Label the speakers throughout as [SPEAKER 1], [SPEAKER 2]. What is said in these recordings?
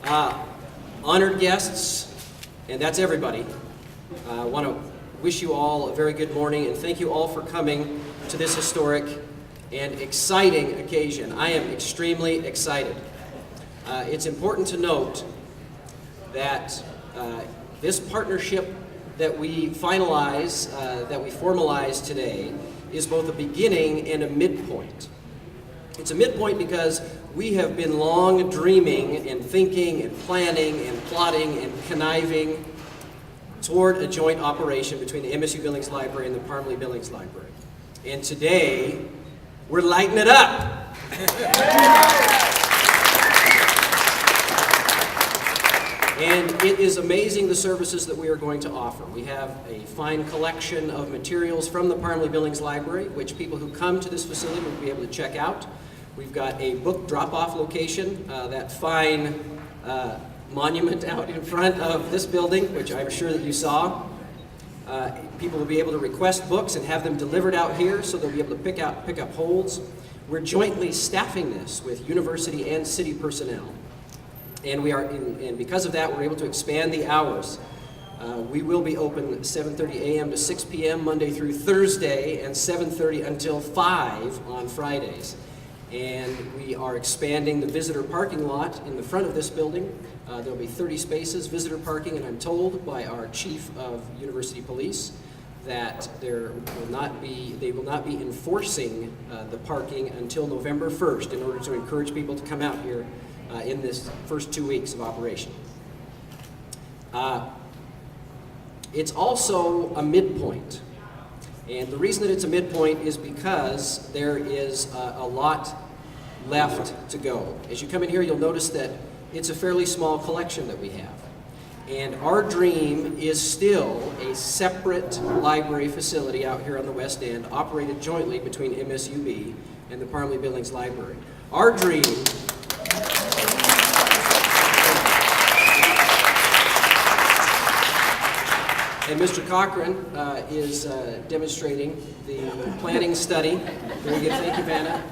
[SPEAKER 1] Honored guests, and that's everybody, I want to wish you all a very good morning and thank you all for coming to this historic and exciting occasion. I am extremely excited. It's important to note that this partnership that we formalize today is both a beginning and a midpoint. It's a midpoint because we have been long dreaming and thinking and planning and plotting and conniving toward a joint operation between the MSU-Billings Library and the Parmly Billings Library. And today, we're lighting it up. And it is amazing the services that we are going to offer. We have a fine collection of materials from the Parmly Billings Library, which people who come to this facility will be able to check out. We've got a book drop-off location, that fine monument out in front of this building, which I'm sure that you saw. People will be able to request books and have them delivered out here, so they'll be able to pick up holds. We're jointly staffing this with university and city personnel. And because of that, we're able to expand the hours. We will be open 7:30 a.m. to 6 p.m. Monday through Thursday, and 7:30 until 5 on Fridays. And we are expanding the visitor parking lot in the front of this building. There'll be 30 spaces, visitor parking, and I'm told by our chief of university police that they will not be enforcing the parking until November 1st in order to encourage people to come out here in this first 2 weeks of operation. It's also a midpoint. And the reason that it's a midpoint is because there is a lot left to go. As you come in here, you'll notice that it's a fairly small collection that we have. And our dream is still a separate library facility out here on the West End, operated jointly between MSU-B and the Parmly Billings Library. Our dream and Mr. Cochran is demonstrating the planning study. Very good, thank you, Vanna.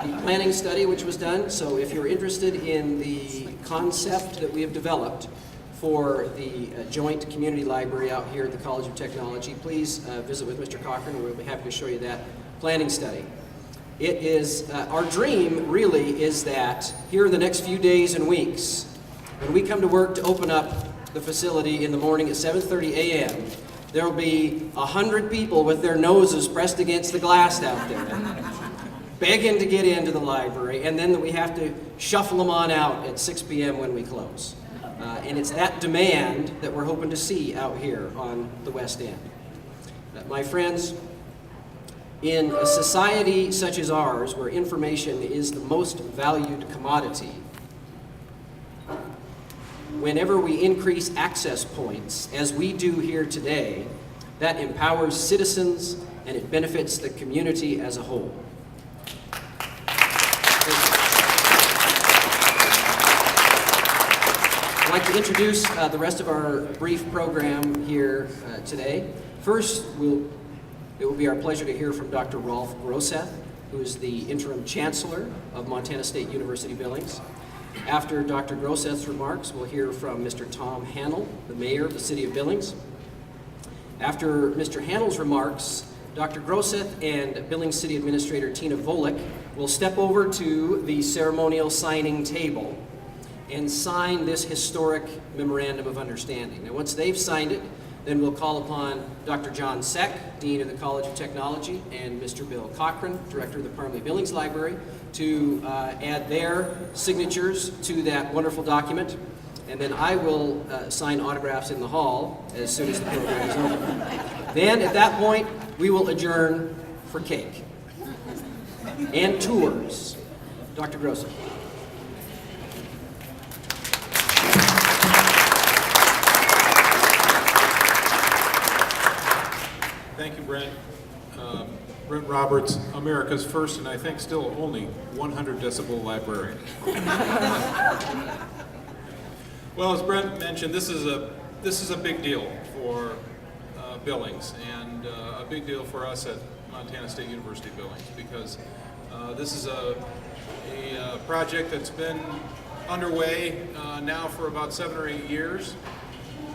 [SPEAKER 1] The planning study which was done. So if you're interested in the concept that we have developed for the joint community library out here at the College of Technology, please visit with Mr. Cochran, and we'll be happy to show you that planning study. It is, our dream really is that here in the next few days and weeks, when we come to work to open up the facility in the morning at 7:30 a.m., there will be 100 people with their noses pressed against the glass out there, begging to get into the library, and then we have to shuffle them on out at 6 p.m. when we close. And it's that demand that we're hoping to see out here on the West End. My friends, in a society such as ours, where information is the most valued commodity, whenever we increase access points, as we do here today, that empowers citizens and it benefits the community as a whole. I'd like to introduce the rest of our brief program here today. First, it will be our pleasure to hear from Dr. Rolf Groseth, who is the interim chancellor of Montana State University Billings. After Dr. Groseth's remarks, we'll hear from Mr. Tom Hannell, the mayor of the city of Billings. After Mr. Hannell's remarks, Dr. Groseth and Billings City Administrator Tina Volek will step over to the ceremonial signing table and sign this historic memorandum of understanding. Now, once they've signed it, then we'll call upon Dr. John Seck, Dean of the College of Technology, and Mr. Bill Cochran, Director of the Parmly Billings Library, to add their signatures to that wonderful document. And then I will sign autographs in the hall as soon as the program is over. Then, at that point, we will adjourn for cake and tours. Dr. Groseth.
[SPEAKER 2] Thank you, Brent. Brent Roberts, America's first and I think still only 100 decibel librarian. Well, as Brent mentioned, this is a big deal for Billings and a big deal for us at Montana State University Billings, because this is a project that's been underway now for about 7 or 8 years.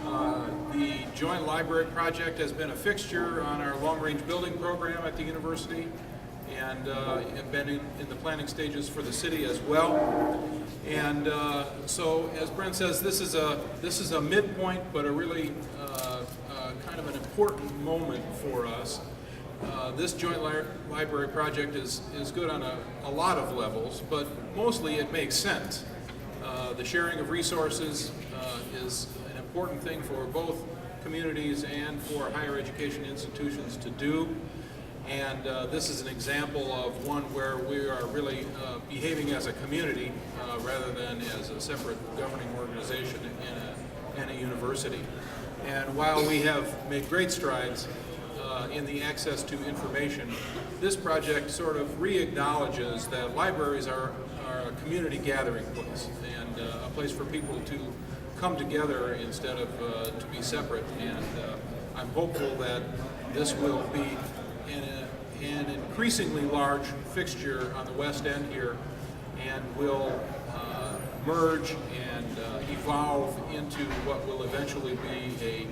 [SPEAKER 2] The Joint Library Project has been a fixture on our long-range building program at the university, and have been in the planning stages for the city as well. And so, as Brent says, this is a midpoint, but a really kind of an important moment for us. This Joint Library Project is good on a lot of levels, but mostly it makes sense. The sharing of resources is an important thing for both communities and for higher education institutions to do. And this is an example of one where we are really behaving as a community rather than as a separate governing organization in a university. And while we have made great strides in the access to information, this project sort of re-acknowledges that libraries are a community gathering place and a place for people to come together instead of to be separate. And I'm hopeful that this will be an increasingly large fixture on the west end here, and will merge and evolve into what will eventually be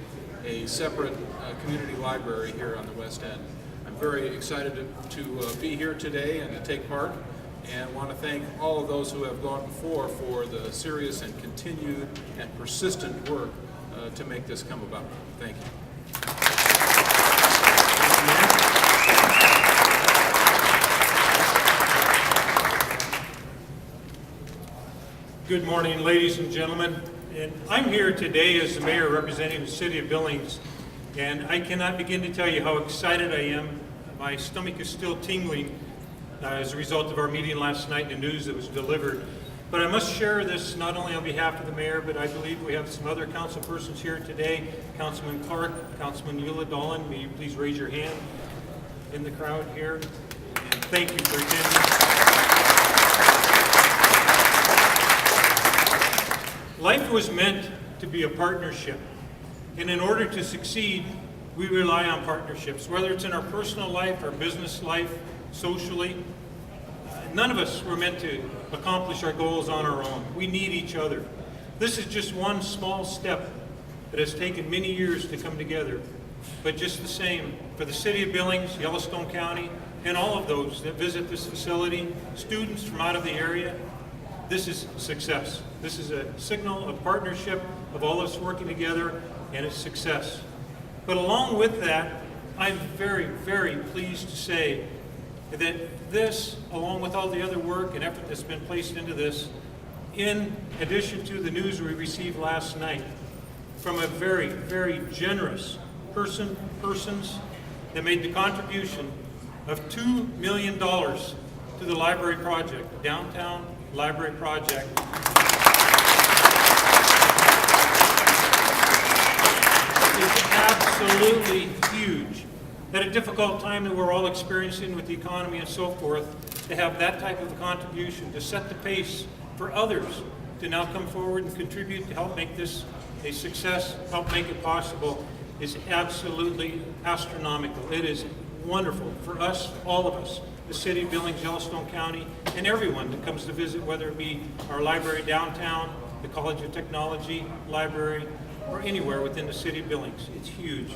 [SPEAKER 2] a separate community library here on the west end. I'm very excited to be here today and to take part, and want to thank all of those who have gone before for the serious and continued and persistent work to make this come about. Thank you.
[SPEAKER 3] Good morning, ladies and gentlemen. And I'm here today as the mayor representing the city of Billings, and I cannot begin to tell you how excited I am. My stomach is still tingling as a result of our meeting last night and the news that was delivered. But I must share this not only on behalf of the mayor, but I believe we have some other council persons here today. Councilman Clark, Councilman Eula Dolan, may you please raise your hand in the crowd here. And thank you for attending. Life was meant to be a partnership, and in order to succeed, we rely on partnerships, whether it's in our personal life, our business life, socially. None of us were meant to accomplish our goals on our own. We need each other. This is just one small step that has taken many years to come together, but just the same, for the city of Billings, Yellowstone County, and all of those that visit this facility, students from out of the area, this is success. This is a signal of partnership of all of us working together, and it's success. But along with that, I'm very, very pleased to say that this, along with all the other work and effort that's been placed into this, in addition to the news we received last night from a very, very generous persons that made the contribution of $2 million to the library project, the Downtown Library Project. It's absolutely huge. At a difficult time that we're all experiencing with the economy and so forth, to have that type of a contribution, to set the pace for others to now come forward and contribute to help make this a success, help make it possible, is absolutely astronomical. It is wonderful for us, all of us, the city of Billings, Yellowstone County, and everyone that comes to visit, whether it be our library downtown, the College of Technology library, or anywhere within the city of Billings. It's huge.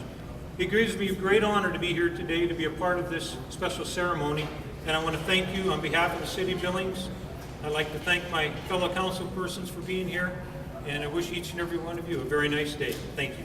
[SPEAKER 3] It gives me a great honor to be here today to be a part of this special ceremony, and I want to thank you on behalf of the city of Billings. I'd like to thank my fellow council persons for being here, and I wish each and every one of you a very nice day. Thank you.